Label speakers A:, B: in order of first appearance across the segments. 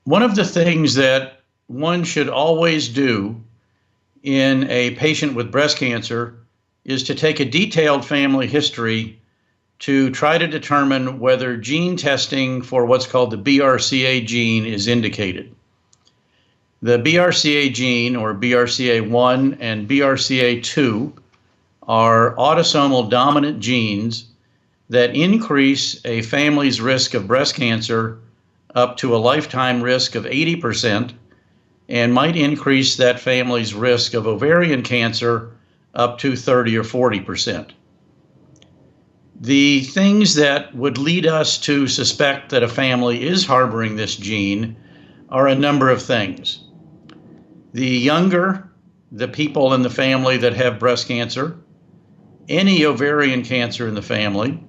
A: One of the things that one should always do in a patient with breast cancer is to take a detailed family history to try to determine whether gene testing for what's called the BRCA gene is indicated. The BRCA gene, or BRCA1 and BRCA2, are autosomal dominant genes that increase a family's risk of breast cancer up to a lifetime risk of 80% and might increase that family's risk of ovarian cancer up to 30 or 40%. The things that would lead us to suspect that a family is harboring this gene are a number of things. The younger the people in the family that have breast cancer, any ovarian cancer in the family,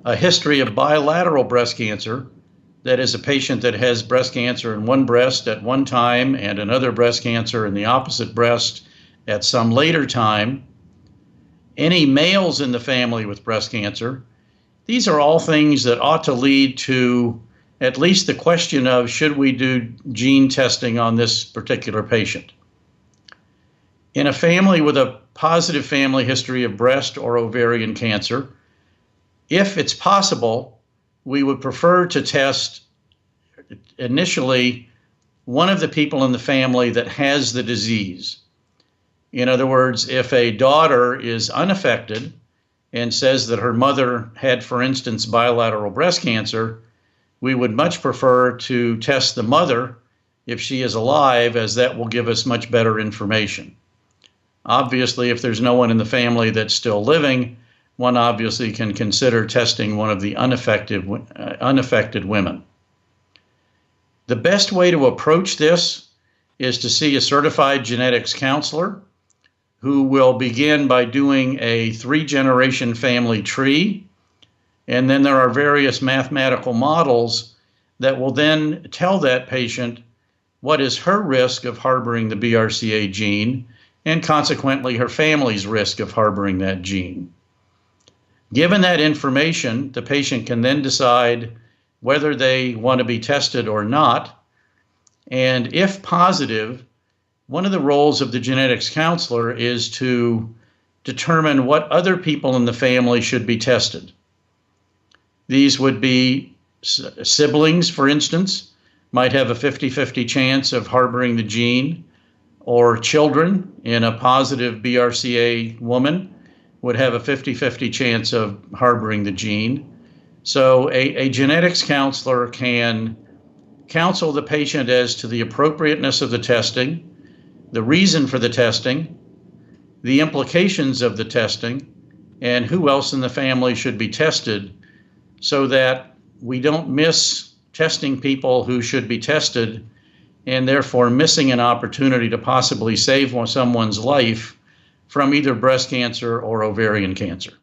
A: a history of bilateral breast cancer, that is a patient that has breast cancer in one breast at one time and another breast cancer in the opposite breast at some later time, any males in the family with breast cancer. These are all things that ought to lead to at least the question of, should we do gene testing on this particular patient? In a family with a positive family history of breast or ovarian cancer, if it's possible, we would prefer to test initially one of the people in the family that has the disease. In other words, if a daughter is unaffected and says that her mother had, for instance, bilateral breast cancer, we would much prefer to test the mother if she is alive, as that will give us much better information. Obviously, if there's no one in the family that's still living, one obviously can consider testing one of the unaffected women. The best way to approach this is to see a certified genetics counselor who will begin by doing a 3-generation family tree. And then there are various mathematical models that will then tell that patient what is her risk of harboring the BRCA gene and consequently her family's risk of harboring that gene. Given that information, the patient can then decide whether they want to be tested or not. And if positive, one of the roles of the genetics counselor is to determine what other people in the family should be tested. These would be siblings, for instance, might have a 50-50 chance of harboring the gene, or children in a positive BRCA woman would have a 50-50 chance of harboring the gene. So a genetics counselor can counsel the patient as to the appropriateness of the testing, the reason for the testing, the implications of the testing, and who else in the family should be tested, so that we don't miss testing people who should be tested and therefore missing an opportunity to possibly save someone's life from either breast cancer or ovarian cancer.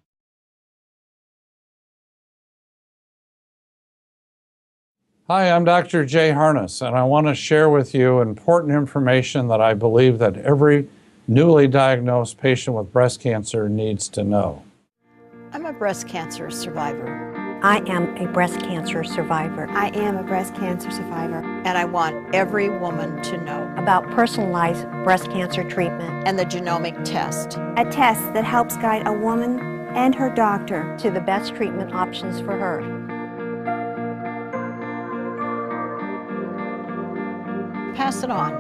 B: Hi, I'm Dr. Jay Harness, and I want to share with you important information that I believe that every newly diagnosed patient with breast cancer needs to know.
C: I'm a breast cancer survivor.
D: I am a breast cancer survivor.
E: I am a breast cancer survivor.
C: And I want every woman to know
D: About personalized breast cancer treatment
C: and the genomic test.
E: A test that helps guide a woman and her doctor
D: to the best treatment options for her.
C: Pass it on.